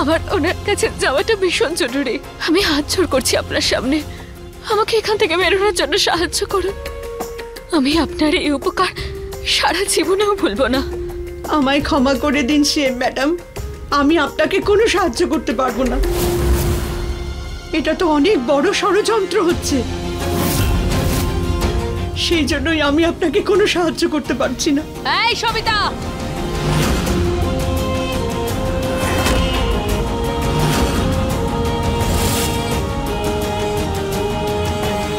আমার ওনার কাছে যাওয়াটা ভীষণ জরুরি। আমি হাত জোড় করছি আপনার সামনে, আমাকে এখান থেকে বেরোনোর জন্য সাহায্য করুন। আমি আপনার এই উপকার সারা জীবনেও ভুলবো না। আমায় ক্ষমা করে দিন সিএম ম্যাডাম, আমি আপনাকে কোনো সাহায্য করতে পারবো না। এটা তো অনেক বড় ষড়যন্ত্র হচ্ছে, সেই জন্যই আমি আপনাকে কোনো সাহায্য করতে পারছি না। এই সবিতা,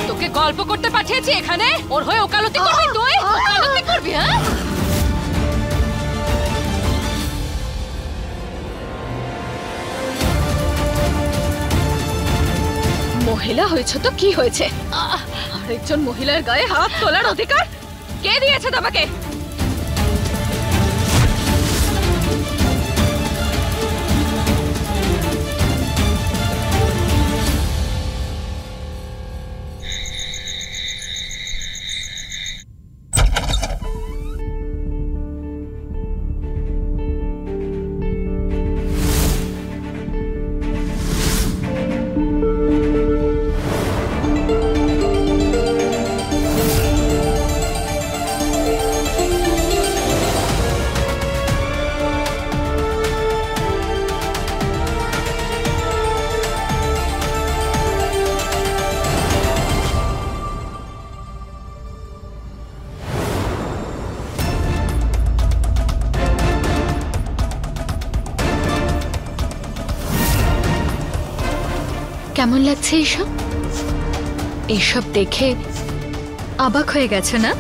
তোকে গল্প করতে পাঠিয়েছি এখানে, ওর হয়ে ওকালতি করবি তুই? ওকালতি করবি? হ্যাঁ, মহিলা হয়েছে তো কি হয়েছে? আরেকজন মহিলার গায়ে হাত তোলার অধিকার কে দিয়েছে তোমাকে? কেমন লাগছে এসব? এসব দেখে অবাক হয়ে গেছে না?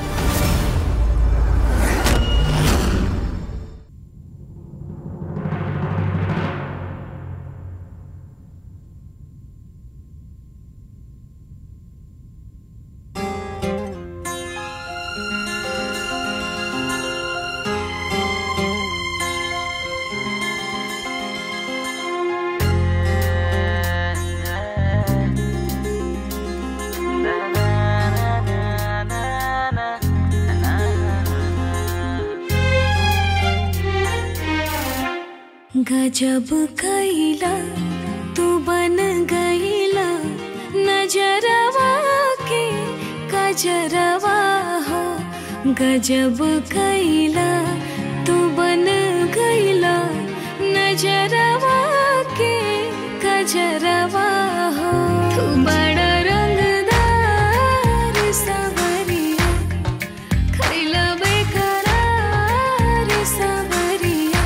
गजब कैला तू बन गईला नजरवा के कजरवा हो। गजब कैला तू बन गईला नजरवा के कजरवा हो। तू बड़ा रंगदार सवरिया खैला बेकरार सवरिया।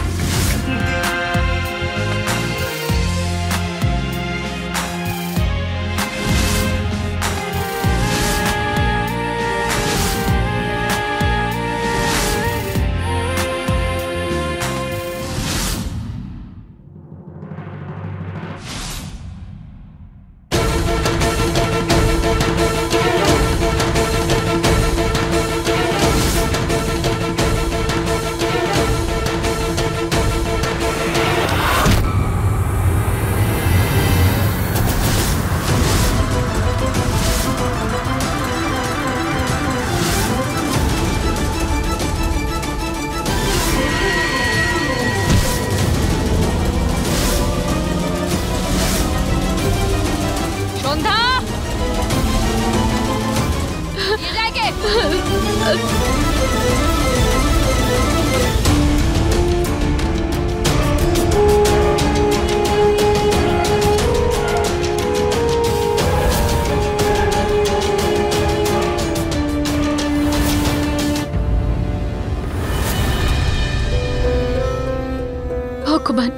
ভগবান,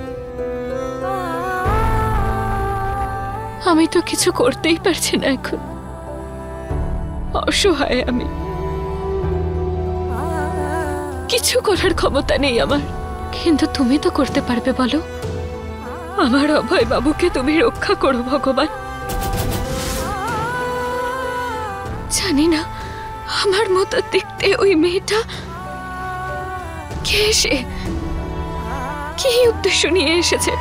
আমি তো কিছু করতেই পারছি না এখন। অসহায় আমি, কিছু করার ক্ষমতা নেই আমার। কিন্তু তুমি তো করতে পারবে বলো। আমার অভয় বাবুকে তুমি রক্ষা করো ভগবান। জানি না আমার মতো দেখতে ওই মেয়েটা কে, সে কি উদ্দেশ্য নিয়ে এসেছে।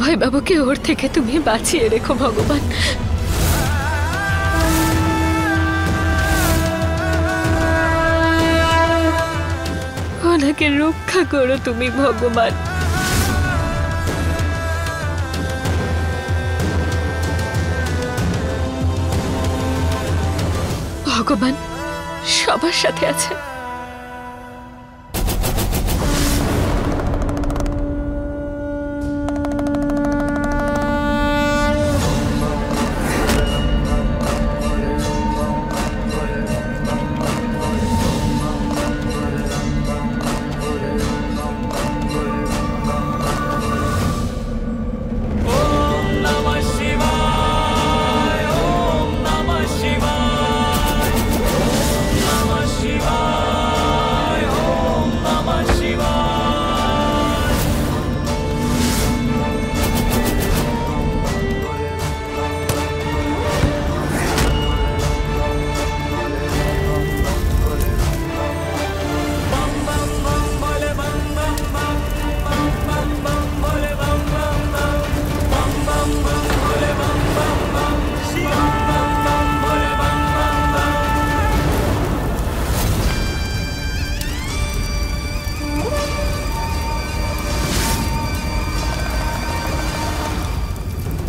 অভয় বাবুকে ওর থেকে তুমি বাঁচিয়ে রেখো ভগবান। ওনাকে রক্ষা করো তুমি ভগবান। ভগবান সবার সাথে আছেন।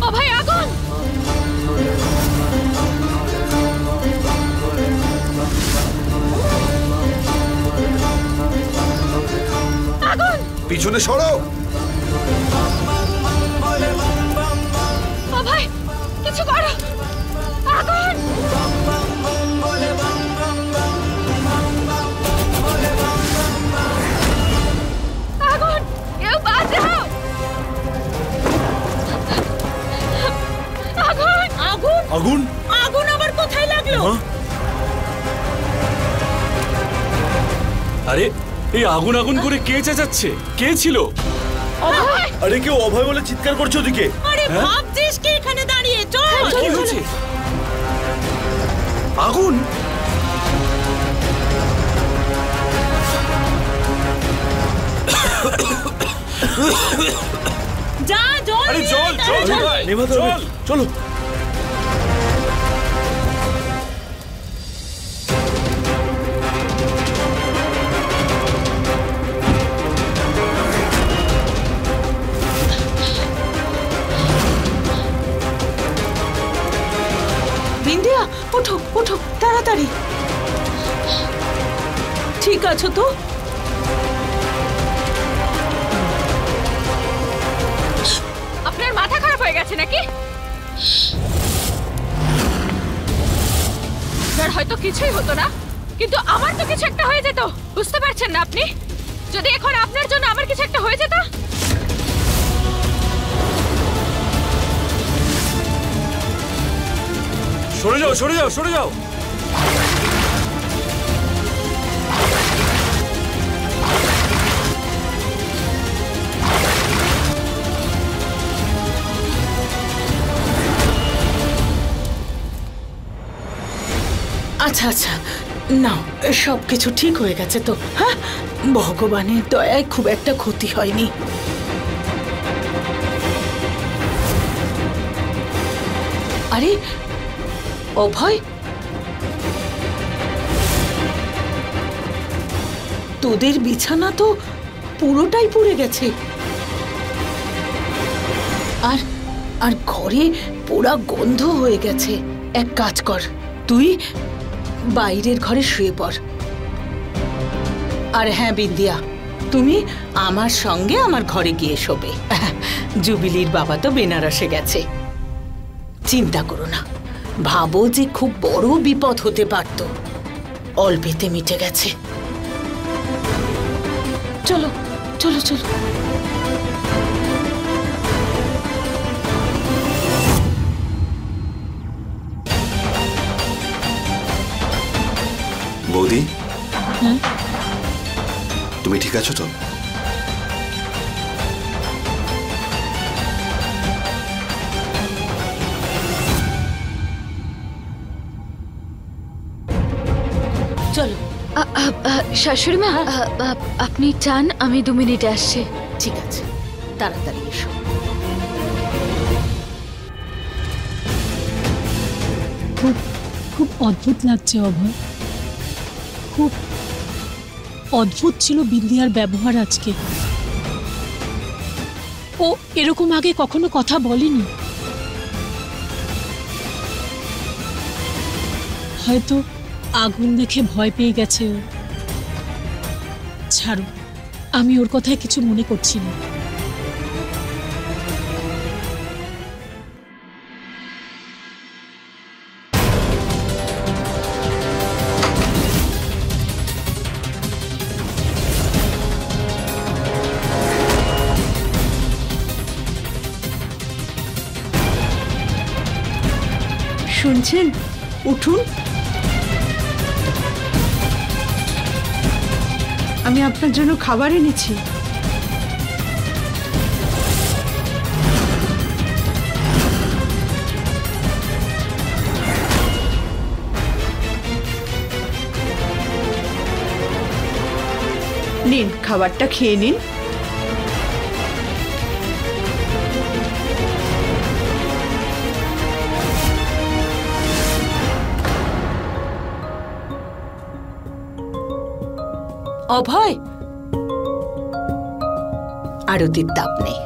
অভয় আগুন! আগুন! পিছনে সরো। অভয় কিছু করো! আগুন! আগুন! কেউ বাঁচাও! আগুন! আগুন! আগুন? আগুন আবার কোথায় লাগলো? আরে এই আগুন আগুন করে কে চেঁচাচ্ছে? কে ছিল? অভয়! আরে কেউ অভয় বলে চিৎকার করছে ওদিকে। আরে ভাবছিস কি এখানে দাঁড়িয়ে? চল! কি হয়েছে? আগুন? যা জল! আরে জল জল জল নেভাতে হবে। চলো। বিন্দিয়া ওঠো ওঠো তাড়াতাড়ি। ঠিক আছো তো? আপনার মাথা খারাপ হয়ে গেছে নাকি? আপনার হয়তো কিছুই হতো না, কিন্তু আমার তো কিছু একটা হয়ে যেত। বুঝতে পারছেন না আপনি? যদি এখন আপনার জন্য আমার কিছু একটা হয়ে যেত। সরে যাও সরে যাও সরে যাও। আচ্ছা আচ্ছা নাও, সব কিছু ঠিক হয়ে গেছে তো? হ্যাঁ, ভগবানের দয়ায় খুব একটা ক্ষতি হয়নি। আরে অভয়, তোদের বিছানা তো পুরোটাই পুড়ে গেছে, আর আর ঘরে পোড়া গন্ধ হয়ে গেছে। এক কাজ কর, তুই বাইরের ঘরে শুয়ে পড়। আর হ্যাঁ বিন্দিয়া, তুমি আমার সঙ্গে আমার ঘরে গিয়ে শোবে। জুবিলির বাবা তো বেনারসে গেছে, চিন্তা করো না। ভাবো যে খুব বড় বিপদ হতে পারত, অল্পেতে মিটে গেছে। চলো চলো চলো। বৌদি, তুমি ঠিক আছো তো? চলো। শাশুড়ি মা, আপনি চান আমি 2 মিনিটে আসছি? ঠিক আছে, তাড়াতাড়ি এসো। খুব খুব অদ্ভুত লাগছে অভয়। খুব অদ্ভুত ছিল বিন্দিয়ার ব্যবহার আজকে। ও এরকম আগে কখনো কথা বলেনি। হয়তো আগুন দেখে ভয় পেয়ে গেছে ও। ছাড়ো, আমি ওর কথায় কিছু মনে করছি না। শুনছেন? উঠুন, আমি আপনার জন্য খাবার এনেছি। নিন, খাবারটা খেয়ে নিন। অভয়, আরতির তাপ নেই।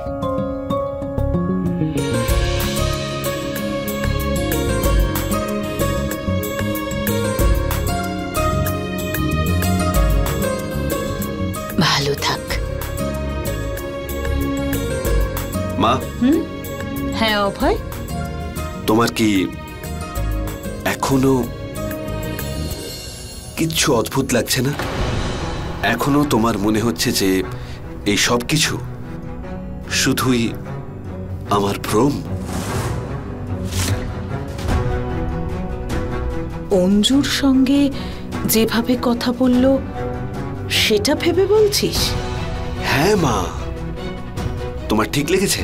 ভালো থাক। মা, হ্যাঁ অভয়, তোমার কি এখনো কিচ্ছু অদ্ভুত লাগছে না? এখনো তোমার মনে হচ্ছে যে এই সব কিছু শুধুই আমার ভ্রম? অঞ্জুর সঙ্গে যেভাবে কথা বলল সেটা ভেবে বলছিস? হ্যাঁ মা, তোমার ঠিক লেগেছে?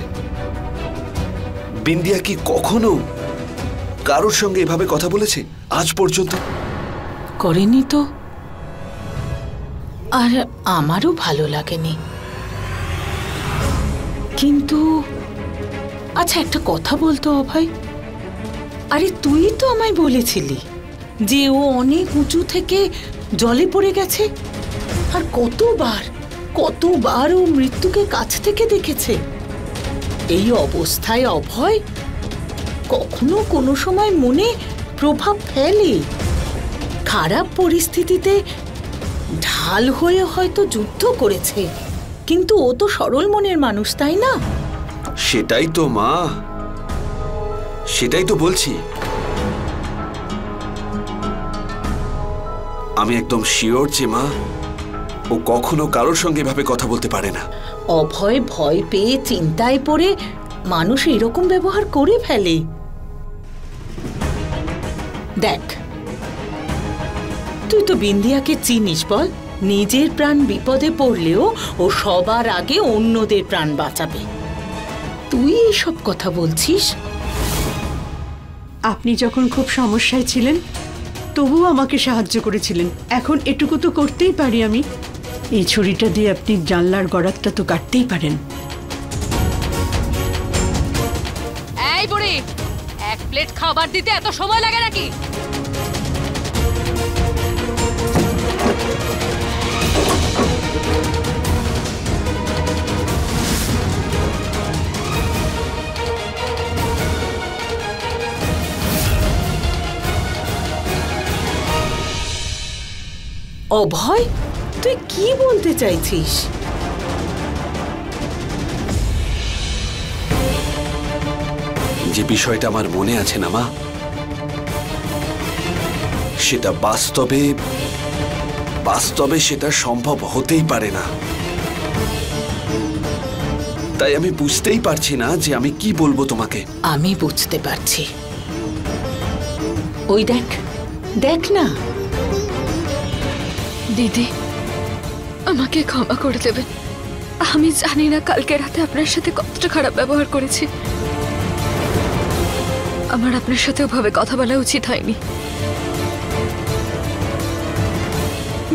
বিন্দিয়া কি কখনো কারোর সঙ্গে এভাবে কথা বলেছে আজ পর্যন্ত? করেনি তো, আর আমারও ভালো লাগেনি। কিন্তু আচ্ছা, একটা কথা বলতো অভয়, আরে তুই তো আমায় বলেছিলি যে ও অনেক উঁচু থেকে জলে পড়ে গেছে, আর কতবার ও মৃত্যুকে কাছ থেকে দেখেছে। এই অবস্থায় অভয় কখনো কোনো সময় মনে প্রভাব ফেলে? খারাপ পরিস্থিতিতে ঢাল হয়ে হয়তো যুদ্ধ করেছে, কিন্তু ও তো সরল মনের মানুষ, তাই না? সেটাই তো মা, সেটাই তো বলছি। আমি একদম শিওর যে মা, ও কখনো কারোর সঙ্গে এভাবে কথা বলতে পারে না। অভয় ভয় পেয়ে চিন্তায় পড়ে মানুষ এরকম ব্যবহার করে ফেলে। দেখ, তুই তো বিন্দিয়াকে চিনিস, বল? নিজের প্রাণ বিপদে পড়লেও ও সবার আগে অন্যদের প্রাণ বাঁচাবে। তুই এইসব কথা বলছিস? আপনি যখন খুব সমস্যায় ছিলেন তবুও আমাকে সাহায্য করেছিলেন। এখন এটুকু তো করতেই পারি আমি। এই ছুরিটা দিয়ে আপনি জানলার গড়াতটা তো কাটতেই পারেন। এই বুড়ি, এক প্লেট খাবার দিতে এত সময় লাগে নাকি? অভয়, তুই কি বলতে চাইছিস? যে বিষয়টা আমার মনে আছে না মা, সেটা বাস্তবে সেটা সম্ভব হতেই পারে না। তাই আমি বুঝতেই পারছি না যে আমি কি বলবো তোমাকে। আমি বুঝতে পারছি। ওই দেখ, দেখ না। দিদি, আমাকে ক্ষমা করে দেবেন। আমি জানি না কালকে রাতে আপনার সাথে কতটা খারাপ ব্যবহার করেছি। আমার আপনার সাথে ওভাবে কথা বলা উচিত হয়নি।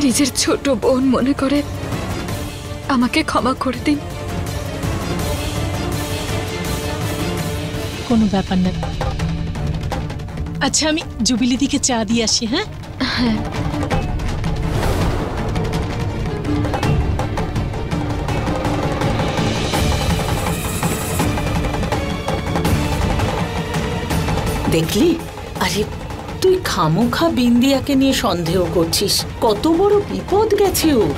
নিজের ছোট বোন মনে করে আমাকে ক্ষমা করে দিন। কোনো ব্যাপার না, আচ্ছা, আমি জুবিলি দিকে চা দিয়ে আসি। হ্যাঁ দেখলি? আরে তুই খামোখা বিন্দিয়াকে নিয়ে সন্দেহ করছিস। কত বড় বিপদ গেছে ওর,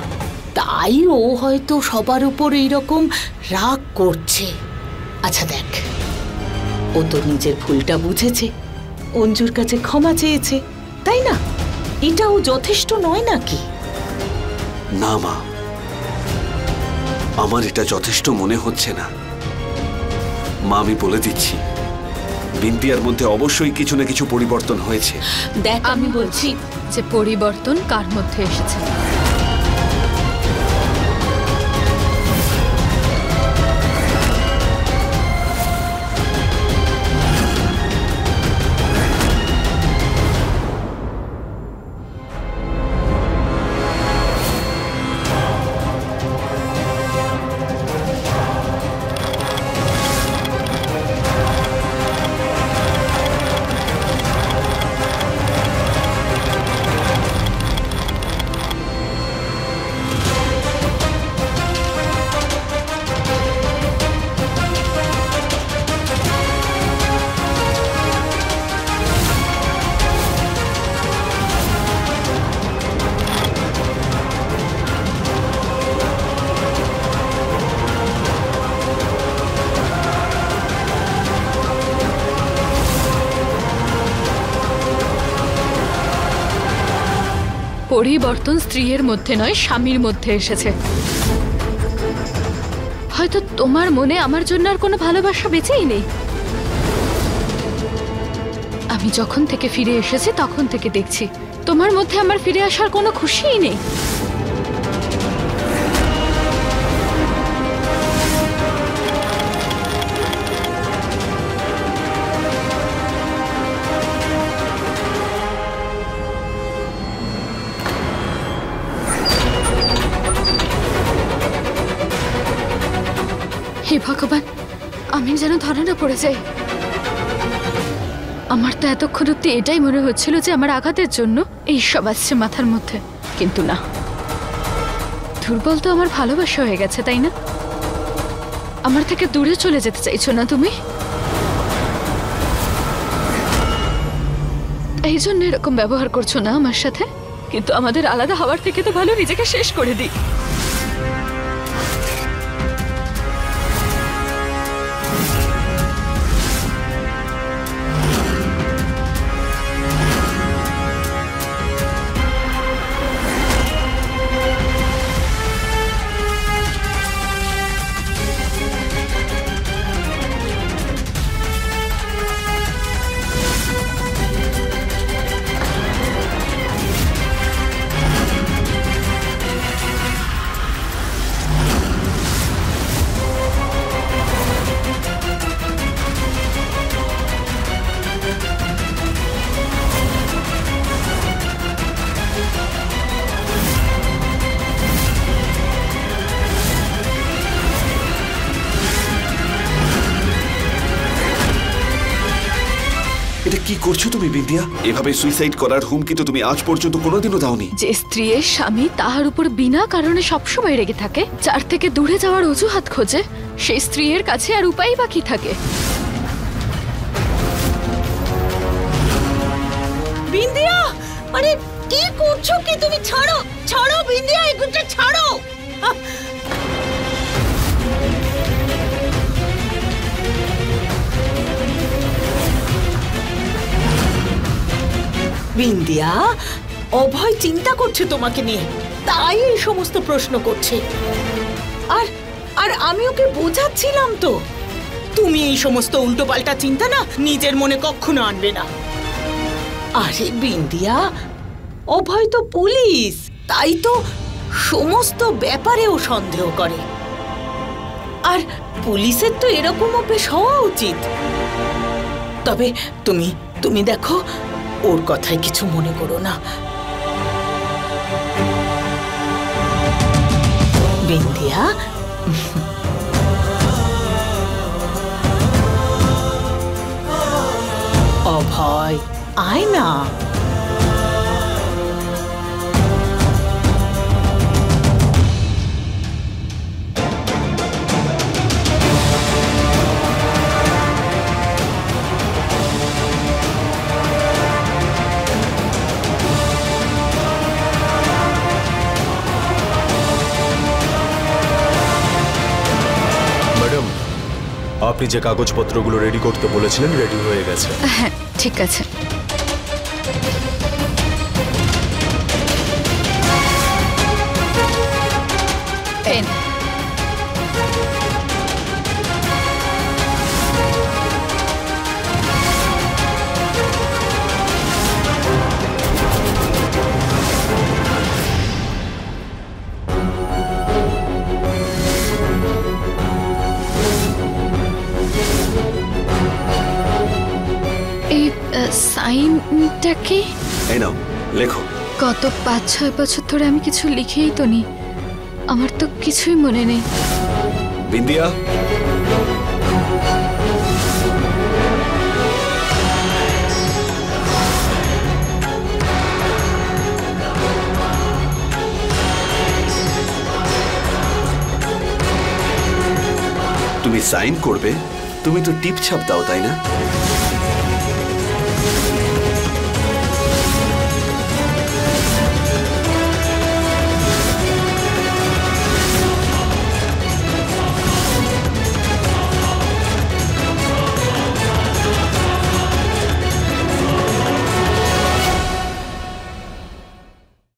তাই ও হয়তো সবার উপর এইরকম রাগ করছে। আচ্ছা দেখ, ও তো নিজের ভুলটা বুঝেছে, অঞ্জুর কাছে ক্ষমা চেয়েছে, তাই না? এটাও যথেষ্ট নয় নাকি? না মা, আমার এটা যথেষ্ট মনে হচ্ছে না। মা, আমি বলে দিচ্ছি, বিন্দিয়ার মধ্যে অবশ্যই কিছু না কিছু পরিবর্তন হয়েছে। দেখ, আমি বলছি যে পরিবর্তন কার মধ্যে এসেছে। পরিবর্তন স্ত্রীর মধ্যে নয়, স্বামীর মধ্যে এসেছে। হয়তো তোমার মনে আমার জন্য আর কোনো ভালোবাসা বেঁচেই নেই। আমি যখন থেকে ফিরে এসেছি তখন থেকে দেখছি তোমার মধ্যে আমার ফিরে আসার কোনো খুশিই নেই। হে ভগবান, আমি যেন ধরে না পড়ে যাই। আমার তো এতক্ষণ অব্দি এটাই মনে হচ্ছিল যে আমার আঘাতের জন্য এই সব আসছে মাথার মধ্যে, কিন্তু না, দুর্বল তো আমার ভালোবাসা হয়ে গেছে, তাই না? আমার থেকে দূরে চলে যেতে চাইছো না তুমি? এই জন্য এরকম ব্যবহার করছো না আমার সাথে? কিন্তু আমাদের আলাদা হওয়ার থেকে তো ভালো নিজেকে শেষ করে দিই। এটা কি করছো তুমি বিন্দিয়া? এভাবে সুইসাইড করার হুমকি তো তুমি আজ পর্যন্ত কোনোদিনও দাওনি। যে স্ত্রীর স্বামী তাহার উপর বিনা কারণে সবসময় রেগে থাকে, যার থেকে দূরে যাওয়ার অজুহাত খোঁজে, সেই স্ত্রীর কাছে আর উপায় বা কি থাকে? বিন্দিয়া, আরে কি করছো কি তুমি? ছাড়ো, ছাড়ো বিন্দিয়া, এগুলো ছাড়ো। বিন্দিয়া, অভয় চিন্তা করছে তোমাকে নিয়ে, তাই এই সমস্ত প্রশ্ন করছে। আর আর আমি ওকে বোঝাচ্ছিলাম তো, তুমি এই সমস্ত উল্টোপাল্টা চিন্তা না নিজের মনে কখনো আনবে না। আরে বিন্দিয়া, অভয় তো পুলিশ, তাই তো সমস্ত ব্যাপারেও সন্দেহ করে। আর পুলিশের তো এরকম অভ্যেস হওয়া উচিত। তবে তুমি তুমি দেখো, ওর কথায় কিছু মনে করো না বিন্দিয়া। অভয়, আয় না। ম্যাডাম, আপনি যে কাগজপত্রগুলো রেডি করতে বলেছিলেন রেডি হয়ে গেছে। হ্যাঁ ঠিক আছে। পেন। এই সাইনটা কি? এই নাও লেখো। গত 5-6 বছর ধরে আমি কিছু লিখেই তো নি, আমার তো কিছুই মনে নেই। বিন্দিয়া, তুমি সাইন করবে? তুমি তো টিপ ছাপ দাও তাই না?